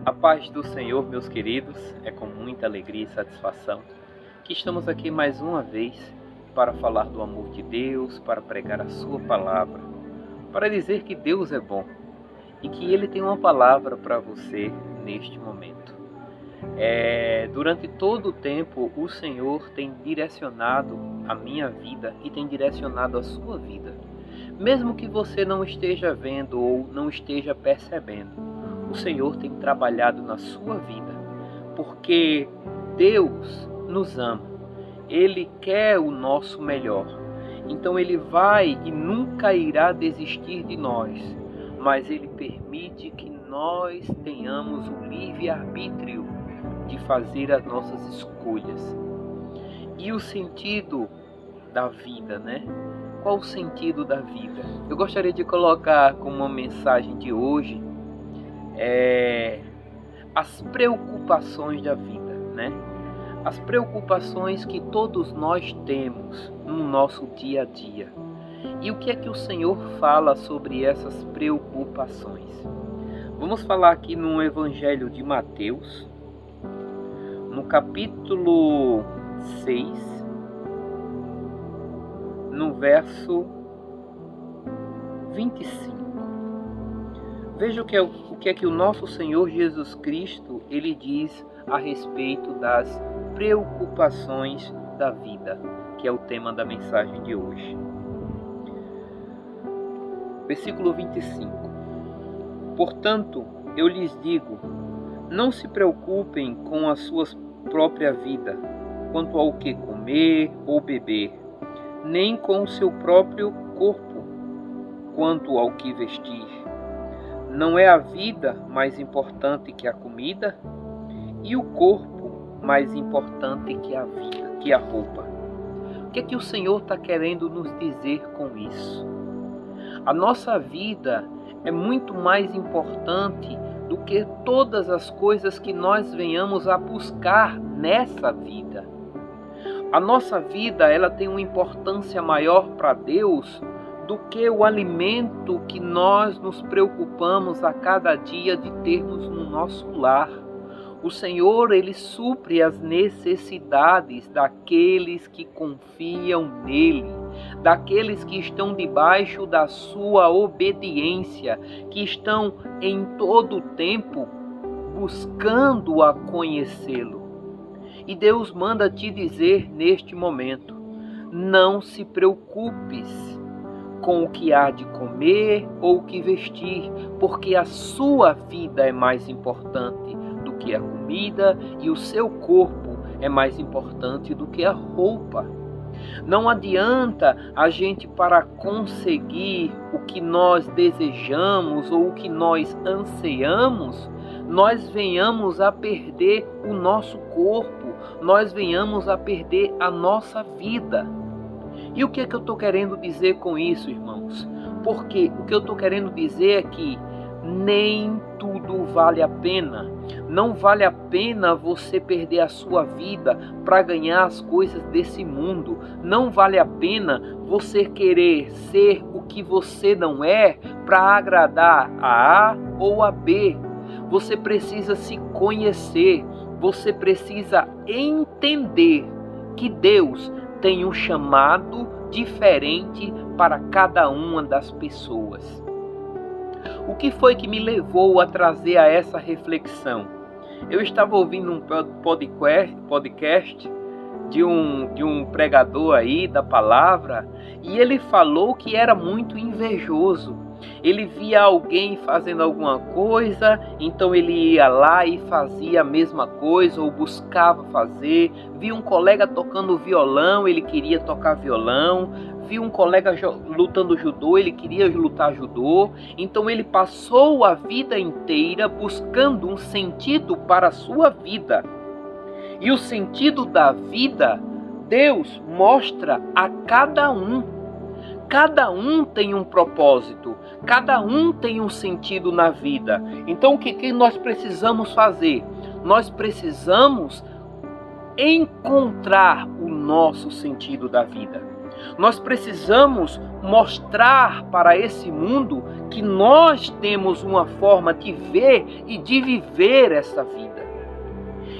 A paz do Senhor, meus queridos, é com muita alegria e satisfação que estamos aqui mais uma vez para falar do amor de Deus, para pregar a sua palavra, para dizer que Deus é bom e que Ele tem uma palavra para você neste momento. Durante todo o tempo, o Senhor tem direcionado a minha vida e tem direcionado a sua vida. Mesmo que você não esteja vendo ou não esteja percebendo, o Senhor tem trabalhado na sua vida, porque Deus nos ama, Ele quer o nosso melhor. Então Ele vai e nunca irá desistir de nós, mas Ele permite que nós tenhamos o livre-arbítrio de fazer as nossas escolhas. E o sentido da vida, né? Qual o sentido da vida? Eu gostaria de colocar como uma mensagem de hoje as preocupações da vida, né? As preocupações que todos nós temos no nosso dia a dia. E o que é que o Senhor fala sobre essas preocupações? Vamos falar aqui no Evangelho de Mateus, no capítulo 6, no verso 25. Veja o que é que o nosso Senhor Jesus Cristo ele diz a respeito das preocupações da vida, que é o tema da mensagem de hoje. Versículo 25. Portanto, eu lhes digo, não se preocupem com a sua própria vida, quanto ao que comer ou beber, nem com o seu próprio corpo, quanto ao que vestir. Não é a vida mais importante que a comida, e o corpo mais importante que a vida, que a roupa. O que é que o Senhor está querendo nos dizer com isso? A nossa vida é muito mais importante do que todas as coisas que nós venhamos a buscar nessa vida. A nossa vida ela tem uma importância maior para Deus do que o alimento que nós nos preocupamos a cada dia de termos no nosso lar. O Senhor, Ele supre as necessidades daqueles que confiam nele, daqueles que estão debaixo da sua obediência, que estão em todo o tempo buscando a conhecê-lo. E Deus manda te dizer neste momento, não se preocupes com o que há de comer ou o que vestir, porque a sua vida é mais importante do que a comida e o seu corpo é mais importante do que a roupa. Não adianta a gente, para conseguir o que nós desejamos ou o que nós ansiamos, nós venhamos a perder o nosso corpo, nós venhamos a perder a nossa vida. E o que é que eu estou querendo dizer com isso, irmãos? Porque o que eu estou querendo dizer é que nem tudo vale a pena. Não vale a pena você perder a sua vida para ganhar as coisas desse mundo. Não vale a pena você querer ser o que você não é para agradar a A ou a B. Você precisa se conhecer. Você precisa entender que Deus tem um chamado diferente para cada uma das pessoas. O que foi que me levou a trazer a essa reflexão? Eu estava ouvindo um podcast de um pregador aí da palavra e ele falou que era muito invejoso. Ele via alguém fazendo alguma coisa, então ele ia lá e fazia a mesma coisa ou buscava fazer. Via um colega tocando violão, ele queria tocar violão. Via um colega lutando judô, ele queria lutar judô. Então ele passou a vida inteira buscando um sentido para a sua vida. E o sentido da vida, Deus mostra a cada um. Cada um tem um propósito, cada um tem um sentido na vida. Então o que nós precisamos fazer? Nós precisamos encontrar o nosso sentido da vida. Nós precisamos mostrar para esse mundo que nós temos uma forma de ver e de viver essa vida.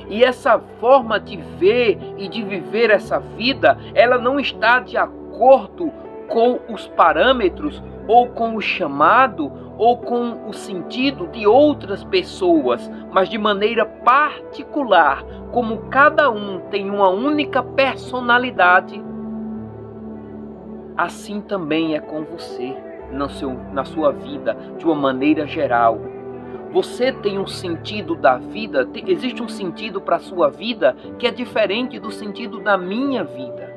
E essa forma de ver e de viver essa vida, ela não está de acordo com os parâmetros, ou com o chamado, ou com o sentido de outras pessoas, mas de maneira particular, como cada um tem uma única personalidade, assim também é com você, na sua vida, de uma maneira geral. Você tem um sentido da vida, existe um sentido para a sua vida que é diferente do sentido da minha vida.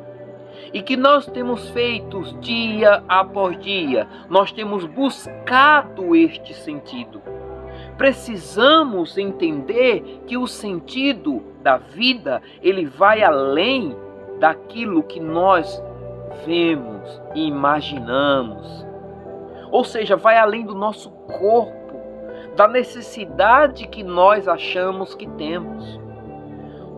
E que nós temos feito dia após dia, nós temos buscado este sentido. Precisamos entender que o sentido da vida, ele vai além daquilo que nós vemos e imaginamos. Ou seja, vai além do nosso corpo, da necessidade que nós achamos que temos.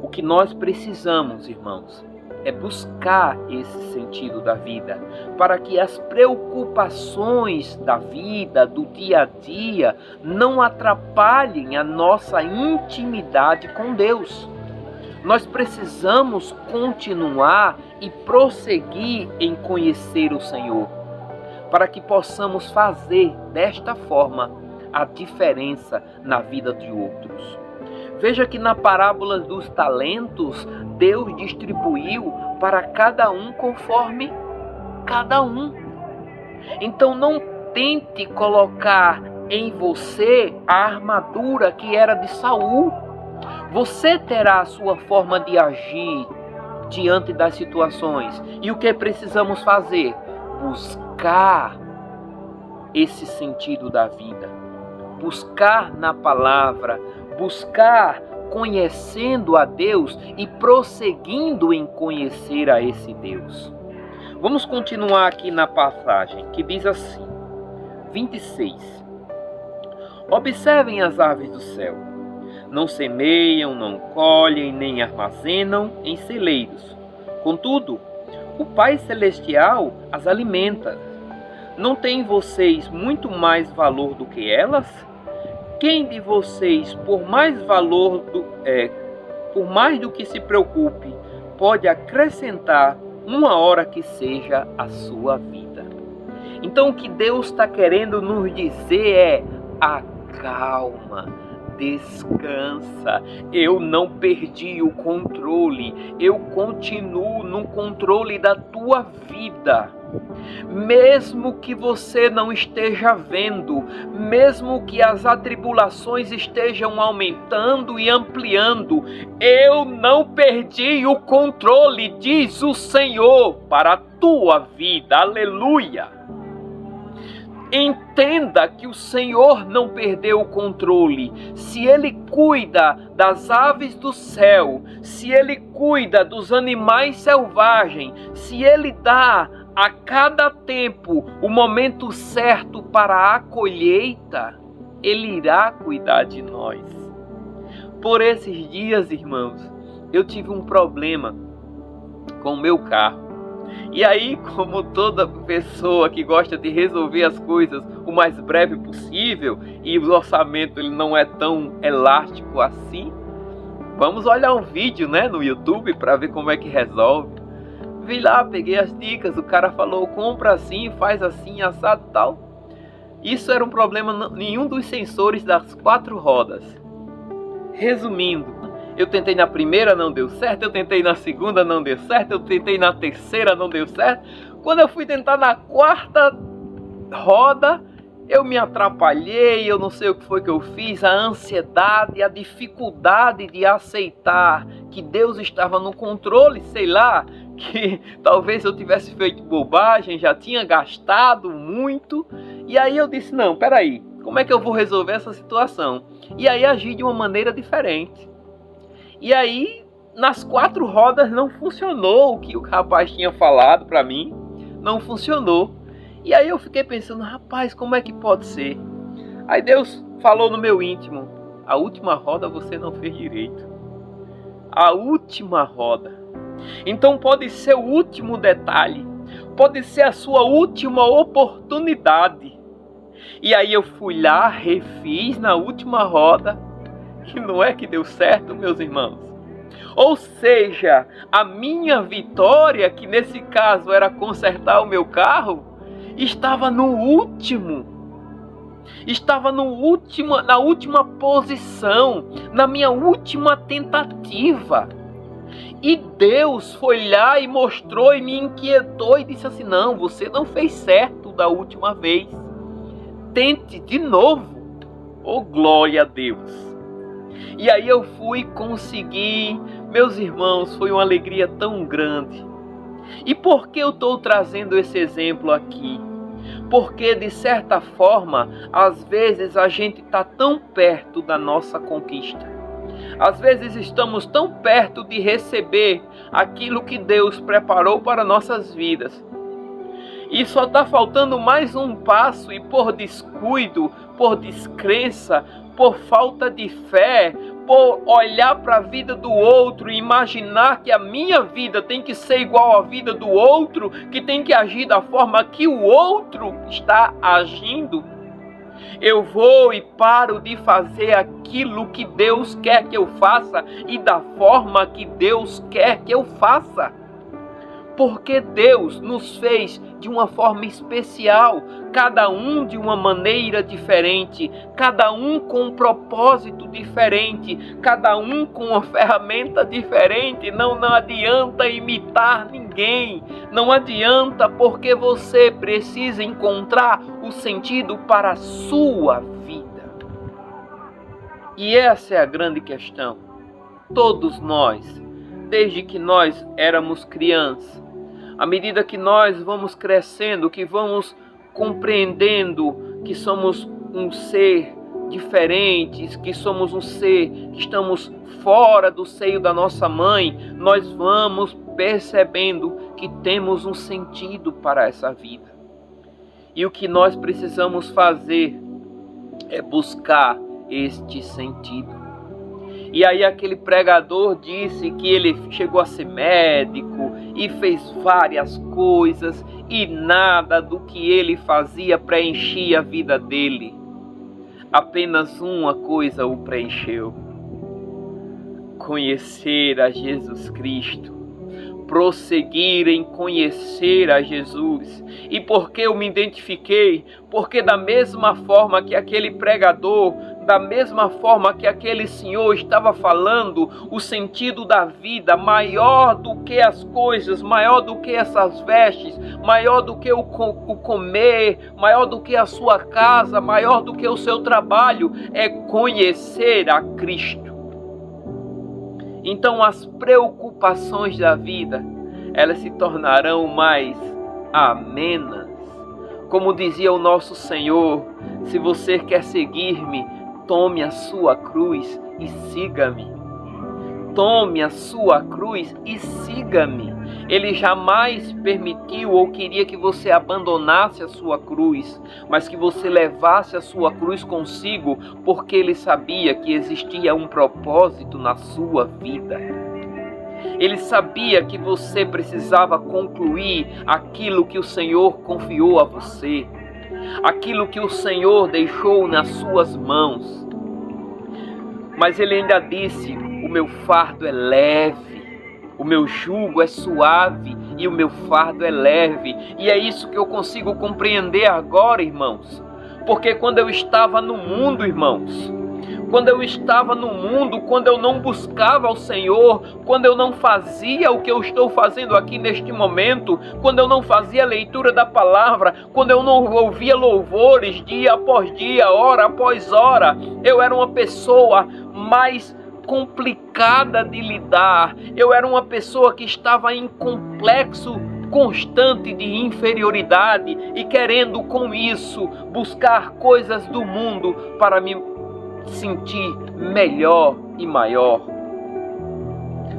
O que nós precisamos, irmãos, é buscar esse sentido da vida, para que as preocupações da vida, do dia a dia, não atrapalhem a nossa intimidade com Deus. Nós precisamos continuar e prosseguir em conhecer o Senhor, para que possamos fazer desta forma a diferença na vida de outros. Veja que na parábola dos talentos, Deus distribuiu para cada um conforme cada um. Então não tente colocar em você a armadura que era de Saul. Você terá a sua forma de agir diante das situações. E o que precisamos fazer? Buscar esse sentido da vida. Buscar na palavra, buscar conhecendo a Deus e prosseguindo em conhecer a esse Deus. Vamos continuar aqui na passagem que diz assim, 26. Observem as aves do céu. Não semeiam, não colhem, nem armazenam em celeiros. Contudo, o Pai Celestial as alimenta. Não têm vocês muito mais valor do que elas? Quem de vocês, por mais do que se preocupe, pode acrescentar uma hora que seja a sua vida? Então o que Deus está querendo nos dizer é: acalma, descansa, eu não perdi o controle, eu continuo no controle da tua vida. Mesmo que você não esteja vendo, mesmo que as atribulações estejam aumentando e ampliando, eu não perdi o controle, diz o Senhor, para a tua vida. Aleluia! Entenda que o Senhor não perdeu o controle. Se Ele cuida das aves do céu, se Ele cuida dos animais selvagens, se Ele dá a cada tempo o momento certo para a colheita, Ele irá cuidar de nós. Por esses dias, irmãos, eu tive um problema com o meu carro. E aí, como toda pessoa que gosta de resolver as coisas o mais breve possível, e o orçamento ele não é tão elástico assim, vamos olhar um vídeo, no YouTube para ver como é que resolve. Vi lá, peguei as dicas, o cara falou, compra assim, faz assim, assado e tal. Isso era um problema nenhum dos sensores das 4 rodas. Resumindo, eu tentei na primeira, não deu certo, eu tentei na segunda, não deu certo, eu tentei na terceira, não deu certo. Quando eu fui tentar na 4ª roda, eu me atrapalhei, eu não sei o que foi que eu fiz, a ansiedade, a dificuldade de aceitar que Deus estava no controle, sei lá, que talvez eu tivesse feito bobagem, já tinha gastado muito. E aí eu disse, não, peraí, como é que eu vou resolver essa situação? E aí agi de uma maneira diferente. E aí, nas 4 rodas não funcionou o que o rapaz tinha falado para mim, não funcionou. E aí eu fiquei pensando, rapaz, como é que pode ser? Aí Deus falou no meu íntimo, a última roda você não fez direito. A última roda. Então pode ser o último detalhe, Pode ser a sua última oportunidade. E aí eu fui lá, refiz na última roda, e não é que deu certo, meus irmãos. Ou seja, a minha vitória, que nesse caso era consertar o meu carro, estava na última posição, na minha última tentativa. E Deus foi lá e mostrou e me inquietou e disse assim: não, você não fez certo da última vez. Tente de novo. Oh, glória a Deus. E aí eu fui e consegui. Meus irmãos, foi uma alegria tão grande. E por que eu estou trazendo esse exemplo aqui? Porque, de certa forma, às vezes a gente está tão perto da nossa conquista. Às vezes estamos tão perto de receber aquilo que Deus preparou para nossas vidas. E só está faltando mais um passo, e por descuido, por descrença, por falta de fé, por olhar para a vida do outro e imaginar que a minha vida tem que ser igual à vida do outro, que tem que agir da forma que o outro está agindo, eu vou e paro de fazer aquilo que Deus quer que eu faça e da forma que Deus quer que eu faça. Porque Deus nos fez de uma forma especial, cada um de uma maneira diferente, cada um com um propósito diferente, cada um com uma ferramenta diferente. Não adianta imitar ninguém, não adianta, porque você precisa encontrar o sentido para a sua vida. E essa é a grande questão. Todos nós, desde que nós éramos crianças, à medida que nós vamos crescendo, que vamos compreendendo que somos um ser diferente, que somos um ser que estamos fora do seio da nossa mãe, nós vamos percebendo que temos um sentido para essa vida. E o que nós precisamos fazer é buscar este sentido. E aí aquele pregador disse que ele chegou a ser médico e fez várias coisas e nada do que ele fazia preenchia a vida dele. Apenas uma coisa o preencheu: conhecer a Jesus Cristo, prosseguir em conhecer a Jesus. E por que eu me identifiquei? Porque da mesma forma que aquele pregador, da mesma forma que aquele senhor estava falando, o sentido da vida maior do que as coisas, maior do que essas vestes, maior do que o comer, maior do que a sua casa, maior do que o seu trabalho, é conhecer a Cristo. Então as preocupações da vida, elas se tornarão mais amenas. Como dizia o nosso Senhor: se você quer seguir-me, tome a sua cruz e siga-me. Tome a sua cruz e siga-me. Ele jamais permitiu ou queria que você abandonasse a sua cruz, mas que você levasse a sua cruz consigo, porque ele sabia que existia um propósito na sua vida. Ele sabia que você precisava concluir aquilo que o Senhor confiou a você, aquilo que o Senhor deixou nas suas mãos. Mas ele ainda disse: o meu fardo é leve, o meu jugo é suave e o meu fardo é leve. E é isso que eu consigo compreender agora, irmãos. Porque quando eu estava no mundo, irmãos, quando eu não buscava ao Senhor, quando eu não fazia o que eu estou fazendo aqui neste momento, quando eu não fazia a leitura da palavra, quando eu não ouvia louvores dia após dia, hora após hora, eu era uma pessoa mais complicada de lidar. Eu era uma pessoa que estava em complexo constante de inferioridade e querendo com isso buscar coisas do mundo para me sentir melhor e maior.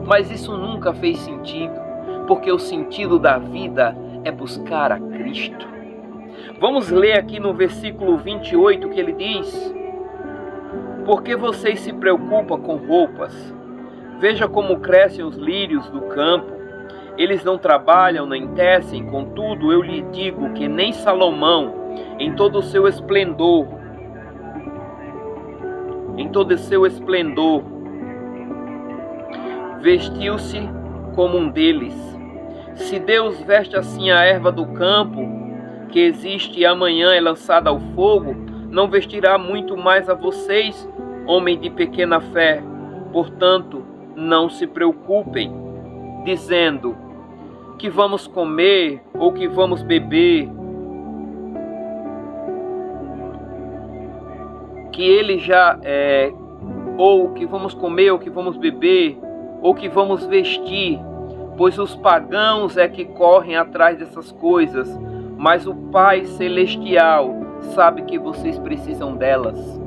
Mas isso nunca fez sentido, porque o sentido da vida é buscar a Cristo. Vamos ler aqui no versículo 28 que ele diz: por que vocês se preocupam com roupas? Veja como crescem os lírios do campo. Eles não trabalham nem tecem, contudo eu lhe digo que nem Salomão, em todo o seu esplendor, vestiu-se como um deles. Se Deus veste assim a erva do campo, que existe e amanhã é lançada ao fogo, não vestirá muito mais a vocês, homem de pequena fé. Portanto, não se preocupem, dizendo: que vamos comer ou que vamos beber, que ele já ou que vamos comer ou que vamos beber, ou que vamos vestir, pois os pagãos é que correm atrás dessas coisas, mas o Pai Celestial sabe que vocês precisam delas.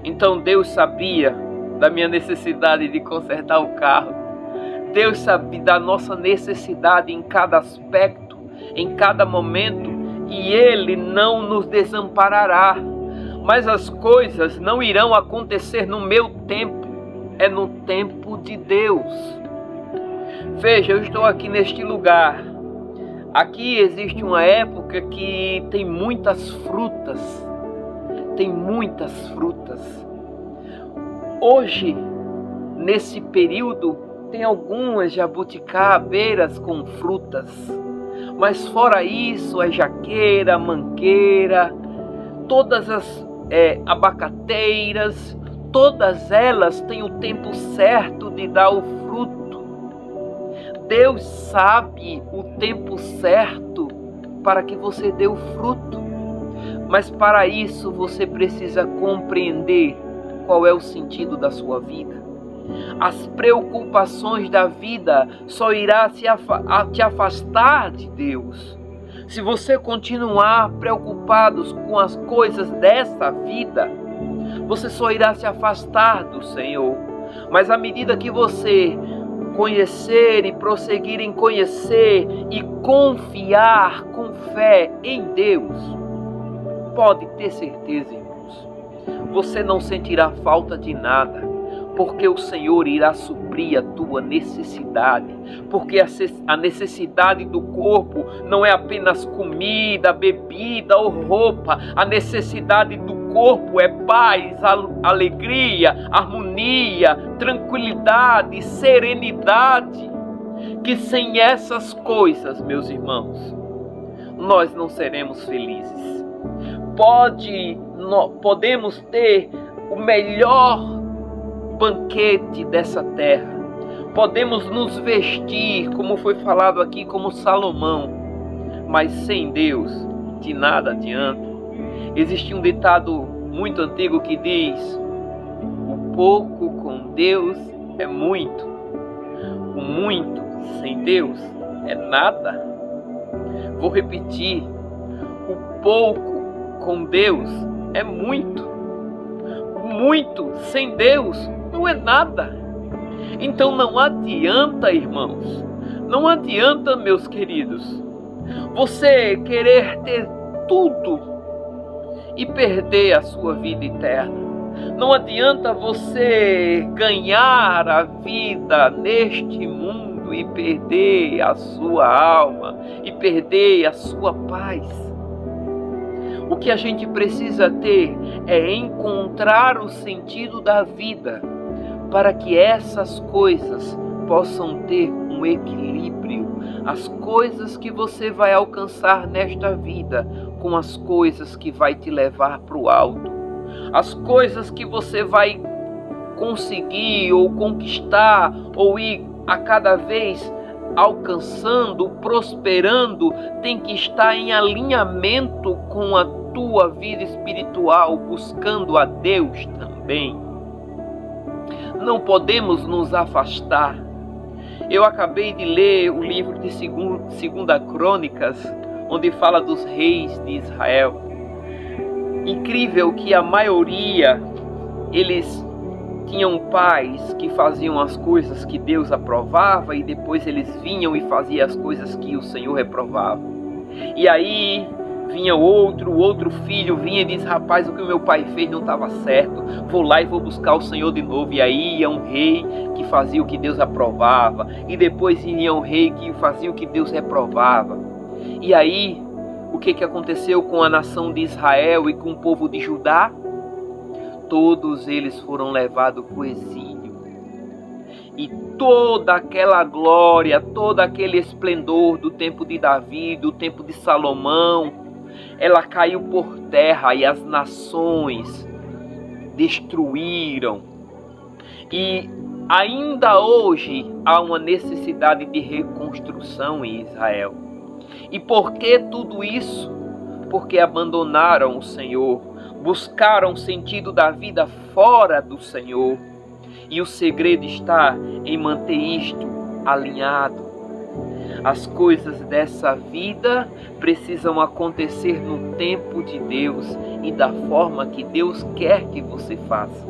Então Deus sabia da minha necessidade de consertar o carro. Deus sabe da nossa necessidade em cada aspecto, em cada momento, e Ele não nos desamparará. Mas as coisas não irão acontecer no meu tempo, é no tempo de Deus. Veja, eu estou aqui neste lugar. Aqui existe uma época que tem muitas frutas. Hoje, nesse período, tem algumas jabuticabeiras com frutas. Mas fora isso, a jaqueira, a mangueira, todas as abacateiras, todas elas têm o tempo certo de dar o fruto. Deus sabe o tempo certo para que você dê o fruto. Mas para isso você precisa compreender qual é o sentido da sua vida. As preocupações da vida só irá te afastar de Deus. Se você continuar preocupados com as coisas dessa vida, você só irá se afastar do Senhor. Mas à medida que você conhecer e prosseguir em conhecer e confiar com fé em Deus, pode ter certeza, irmãos, você não sentirá falta de nada, porque o Senhor irá suprir a tua necessidade, porque a necessidade do corpo não é apenas comida, bebida ou roupa. A necessidade do corpo é paz, alegria, harmonia, tranquilidade, serenidade, que sem essas coisas, meus irmãos, nós não seremos felizes. Podemos ter o melhor banquete dessa terra, podemos nos vestir, como foi falado aqui, como Salomão, mas sem Deus de nada adianta. Existe um ditado muito antigo que diz: o pouco com Deus é muito, o muito sem Deus é nada. Vou repetir: o pouco com Deus é muito, o muito sem Deus não é nada. Então não adianta, irmãos, não adianta, meus queridos, você querer ter tudo e perder a sua vida eterna. Não adianta você ganhar a vida neste mundo e perder a sua alma e perder a sua paz. O que a gente precisa ter é encontrar o sentido da vida, para que essas coisas possam ter um equilíbrio. As coisas que você vai alcançar nesta vida com as coisas que vai te levar para o alto. As coisas que você vai conseguir ou conquistar ou ir a cada vez alcançando, prosperando, tem que estar em alinhamento com a tua vida espiritual, buscando a Deus também. Não podemos nos afastar. Eu acabei de ler o livro de 2 Crônicas, onde fala dos reis de Israel. Incrível que a maioria, eles tinham pais que faziam as coisas que Deus aprovava e depois eles vinham e faziam as coisas que o Senhor reprovava. E aí vinha o outro filho vinha e diz: rapaz, o que o meu pai fez não estava certo, vou lá e vou buscar o Senhor de novo. E aí ia um rei que fazia o que Deus aprovava, e depois ia um rei que fazia o que Deus reprovava. E aí, o que aconteceu com a nação de Israel e com o povo de Judá? Todos eles foram levados para o exílio. E toda aquela glória, todo aquele esplendor do tempo de Davi, do tempo de Salomão, ela caiu por terra e as nações destruíram. E ainda hoje há uma necessidade de reconstrução em Israel. E por que tudo isso? Porque abandonaram o Senhor, buscaram o sentido da vida fora do Senhor. E o segredo está em manter isto alinhado. As coisas dessa vida precisam acontecer no tempo de Deus e da forma que Deus quer que você faça.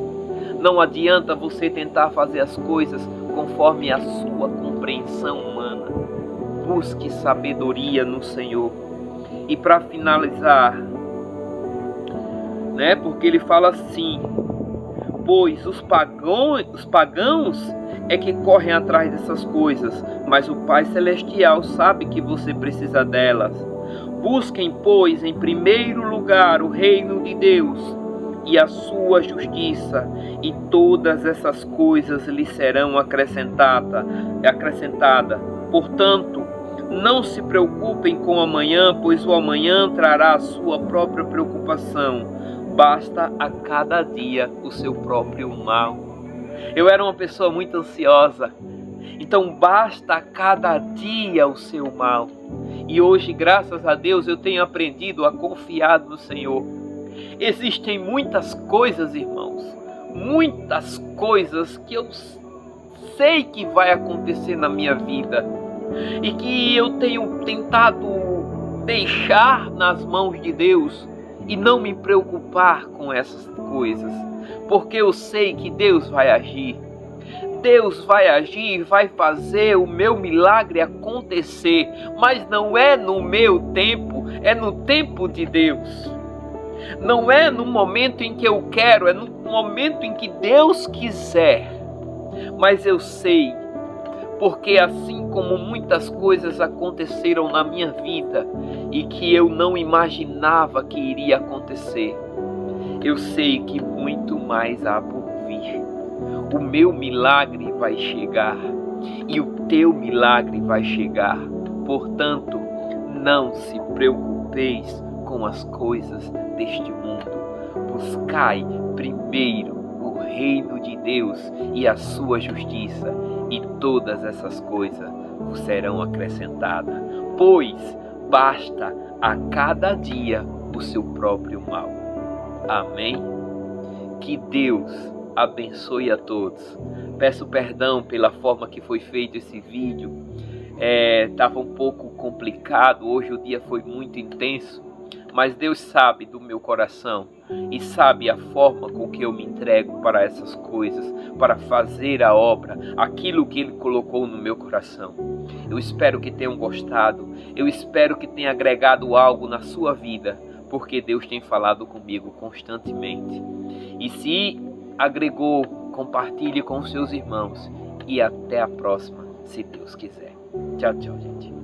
Não adianta você tentar fazer as coisas conforme a sua compreensão humana. Busque sabedoria no Senhor. E para finalizar, porque ele fala assim: pois os pagãos é que correm atrás dessas coisas, mas o Pai Celestial sabe que você precisa delas. Busquem, pois, em primeiro lugar o reino de Deus e a sua justiça, e todas essas coisas lhe serão acrescentadas. Portanto, não se preocupem com o amanhã, pois o amanhã trará a sua própria preocupação. Basta a cada dia o seu próprio mal. Eu era uma pessoa muito ansiosa, então basta a cada dia o seu mal. E hoje, graças a Deus, eu tenho aprendido a confiar no Senhor. Existem muitas coisas, irmãos, muitas coisas que eu sei que vai acontecer na minha vida e que eu tenho tentado deixar nas mãos de Deus e não me preocupar com essas coisas, porque eu sei que Deus vai agir. Deus vai agir e vai fazer o meu milagre acontecer, mas não é no meu tempo, é no tempo de Deus. Não é no momento em que eu quero, é no momento em que Deus quiser. Mas eu sei, porque assim como muitas coisas aconteceram na minha vida e que eu não imaginava que iria acontecer, eu sei que muito mais há por vir. O meu milagre vai chegar e o teu milagre vai chegar. Portanto, não se preocupeis com as coisas deste mundo. Buscai primeiro o reino de Deus e a sua justiça, e todas essas coisas vos serão acrescentadas. Pois basta a cada dia o seu próprio mal. Amém? Que Deus abençoe a todos. Peço perdão pela forma que foi feito esse vídeo. Estava um pouco complicado, hoje o dia foi muito intenso, mas Deus sabe do meu coração e sabe a forma com que eu me entrego para essas coisas, para fazer a obra, aquilo que Ele colocou no meu coração. Eu espero que tenham gostado, eu espero que tenha agregado algo na sua vida, porque Deus tem falado comigo constantemente. E se agregou, compartilhe com seus irmãos, e até a próxima, se Deus quiser. Tchau, tchau, gente.